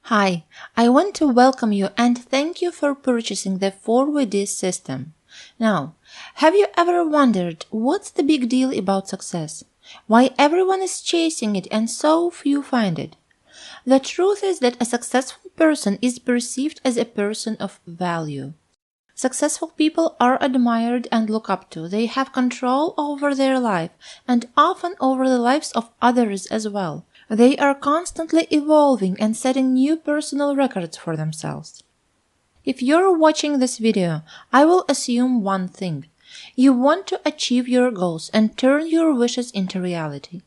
Hi, I want to welcome you and thank you for purchasing the 4WD system. Now, have you ever wondered what's the big deal about success? Why everyone is chasing it and so few find it? The truth is that a successful person is perceived as a person of value. Successful people are admired and looked up to. They have control over their life and often over the lives of others as well. They are constantly evolving and setting new personal records for themselves. If you're watching this video, I will assume one thing. You want to achieve your goals and turn your wishes into reality.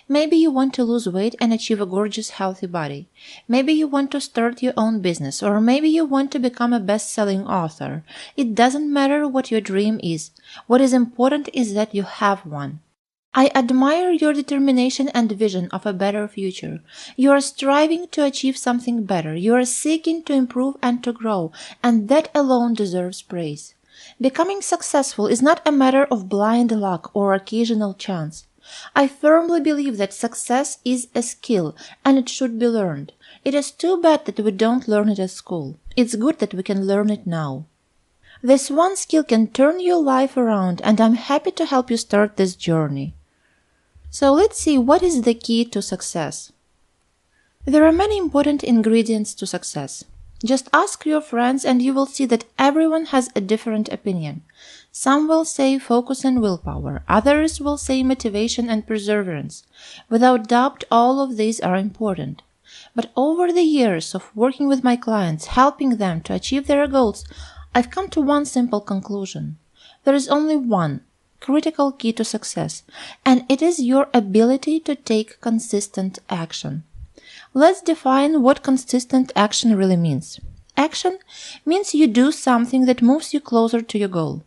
Maybe you want to lose weight and achieve a gorgeous, healthy body. Maybe you want to start your own business, or maybe you want to become a best-selling author. It doesn't matter what your dream is. What is important is that you have one. I admire your determination and vision of a better future. You are striving to achieve something better. You are seeking to improve and to grow, and that alone deserves praise. Becoming successful is not a matter of blind luck or occasional chance. I firmly believe that success is a skill, and it should be learned. It is too bad that we don't learn it at school. It's good that we can learn it now. This one skill can turn your life around, and I'm happy to help you start this journey. So let's see what is the key to success. There are many important ingredients to success. Just ask your friends and you will see that everyone has a different opinion. Some will say focus and willpower, others will say motivation and perseverance. Without doubt, all of these are important. But over the years of working with my clients, helping them to achieve their goals, I've come to one simple conclusion. There is only one critical key to success, and it is your ability to take consistent action. Let's define what consistent action really means. Action means you do something that moves you closer to your goal.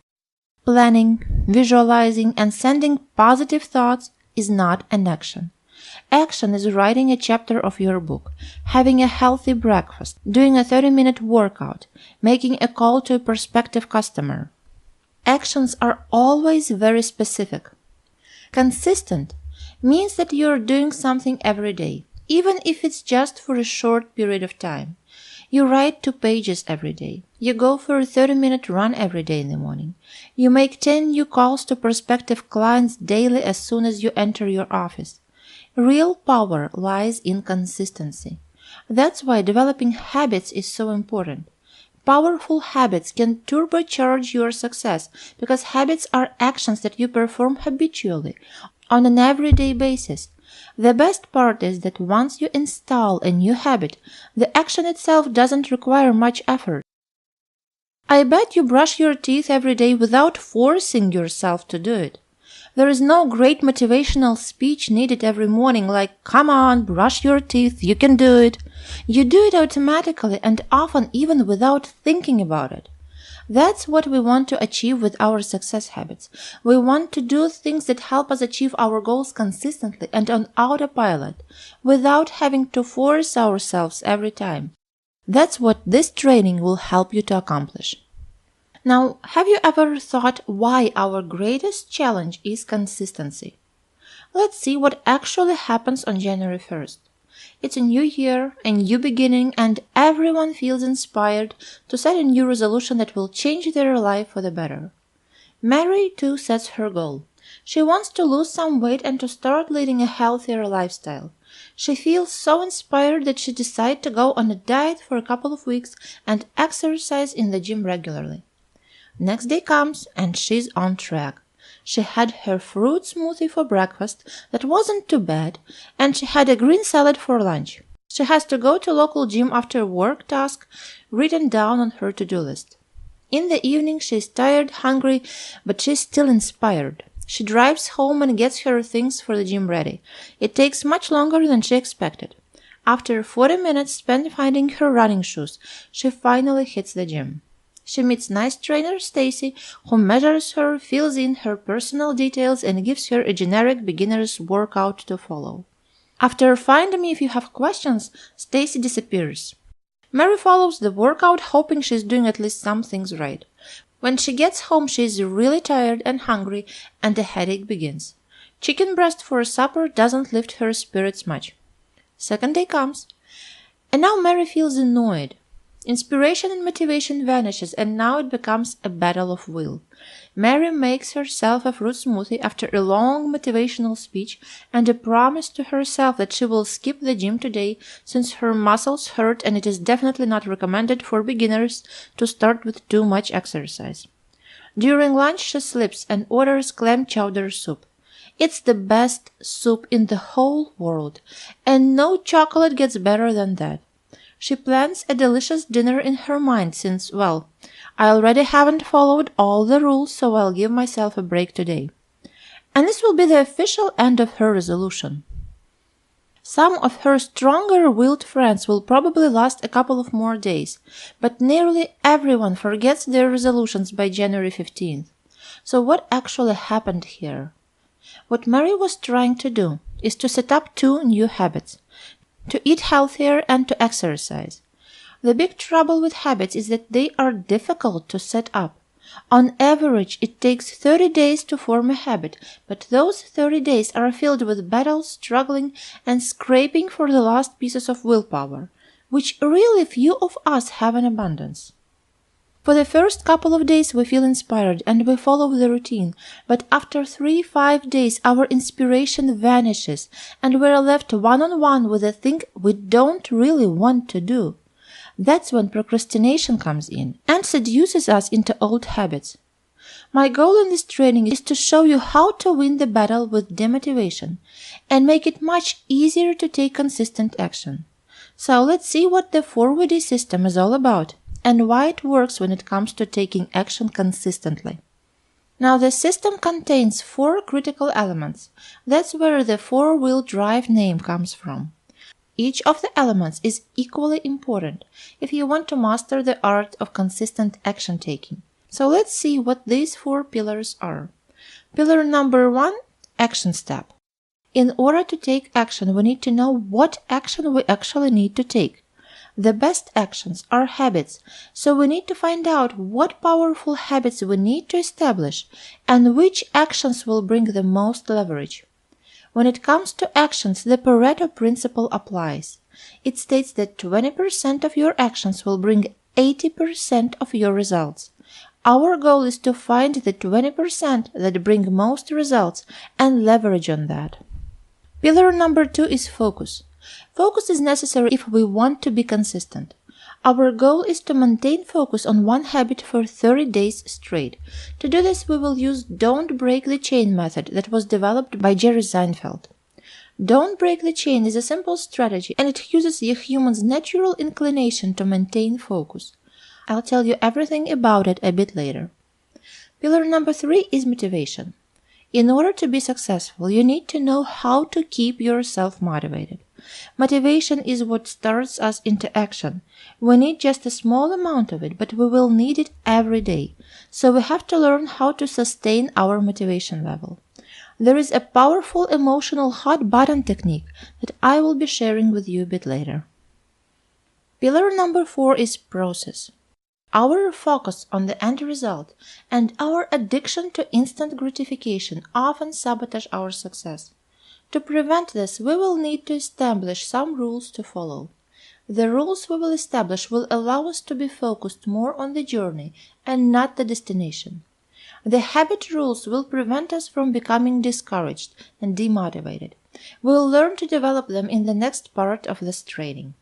Planning, visualizing, and sending positive thoughts is not an action. Action is writing a chapter of your book, having a healthy breakfast, doing a 30-minute workout, making a call to a prospective customer. Actions are always very specific. Consistent means that you're doing something every day, even if it's just for a short period of time. You write 2 pages every day. You go for a 30-minute run every day in the morning. You make 10 new calls to prospective clients daily as soon as you enter your office. Real power lies in consistency. That's why developing habits is so important. Powerful habits can turbocharge your success because habits are actions that you perform habitually on an everyday basis. The best part is that once you install a new habit, the action itself doesn't require much effort. I bet you brush your teeth every day without forcing yourself to do it. There is no great motivational speech needed every morning like, "Come on, brush your teeth, you can do it." You do it automatically and often even without thinking about it. That's what we want to achieve with our success habits. We want to do things that help us achieve our goals consistently and on autopilot, without having to force ourselves every time. That's what this training will help you to accomplish. Now, have you ever thought why our greatest challenge is consistency? Let's see what actually happens on January 1st. It's a new year, a new beginning, and everyone feels inspired to set a new resolution that will change their life for the better. Mary, too, sets her goal. She wants to lose some weight and to start leading a healthier lifestyle. She feels so inspired that she decides to go on a diet for a couple of weeks and exercise in the gym regularly. Next day comes and she's on track. She had her fruit smoothie for breakfast that wasn't too bad, and she had a green salad for lunch. She has to go to local gym after work task written down on her to-do list. In the evening she's tired, hungry, but she's still inspired. She drives home and gets her things for the gym ready. It takes much longer than she expected. After 40 minutes spent finding her running shoes, she finally hits the gym. She meets nice trainer Stacy, who measures her, fills in her personal details, and gives her a generic beginner's workout to follow. After "Find me if you have questions," Stacy disappears. Mary follows the workout, hoping she's doing at least some things right. When she gets home, she is really tired and hungry, and the headache begins. Chicken breast for supper doesn't lift her spirits much. Second day comes. And now Mary feels annoyed. Inspiration and motivation vanishes, and now it becomes a battle of will. Mary makes herself a fruit smoothie after a long motivational speech and a promise to herself that she will skip the gym today since her muscles hurt and it is definitely not recommended for beginners to start with too much exercise. During lunch she sleeps and orders clam chowder soup. It's the best soup in the whole world, and no chocolate gets better than that. She plans a delicious dinner in her mind since, well, I already haven't followed all the rules, so I'll give myself a break today. And this will be the official end of her resolution. Some of her stronger-willed friends will probably last a couple of more days, but nearly everyone forgets their resolutions by January 15th. So what actually happened here? What Mary was trying to do is to set up 2 new habits: to eat healthier and to exercise. The big trouble with habits is that they are difficult to set up. On average, it takes 30 days to form a habit, but those 30 days are filled with battles, struggling, and scraping for the last pieces of willpower, which really few of us have in abundance. For the first couple of days we feel inspired and we follow the routine, but after 3-5 days our inspiration vanishes and we're left one-on-one with a thing we don't really want to do. That's when procrastination comes in and seduces us into old habits. My goal in this training is to show you how to win the battle with demotivation and make it much easier to take consistent action. So let's see what the 4VD system is all about and why it works when it comes to taking action consistently. Now the system contains 4 critical elements. That's where the 4-wheel drive name comes from. Each of the elements is equally important if you want to master the art of consistent action taking. So let's see what these 4 pillars are. Pillar number 1, action step. In order to take action, we need to know what action we actually need to take. The best actions are habits, so we need to find out what powerful habits we need to establish and which actions will bring the most leverage. When it comes to actions, the Pareto principle applies. It states that 20% of your actions will bring 80% of your results. Our goal is to find the 20% that bring most results and leverage on that. Pillar number 2 is focus. Focus is necessary if we want to be consistent. Our goal is to maintain focus on one habit for 30 days straight. To do this, we will use Don't Break the Chain method that was developed by Jerry Seinfeld. Don't break the chain is a simple strategy and it uses a human's natural inclination to maintain focus. I'll tell you everything about it a bit later. Pillar number 3 is motivation. In order to be successful, you need to know how to keep yourself motivated. Motivation is what starts us into action. We need just a small amount of it, but we will need it every day. So we have to learn how to sustain our motivation level. There is a powerful emotional hot button technique that I will be sharing with you a bit later. Pillar number 4 is process. Our focus on the end result and our addiction to instant gratification often sabotage our success. To prevent this, we will need to establish some rules to follow. The rules we will establish will allow us to be focused more on the journey and not the destination. The habit rules will prevent us from becoming discouraged and demotivated. We will learn to develop them in the next part of this training.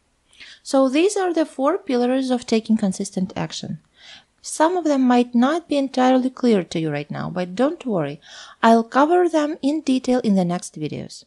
So these are the 4 pillars of taking consistent action. Some of them might not be entirely clear to you right now, but don't worry, I'll cover them in detail in the next videos.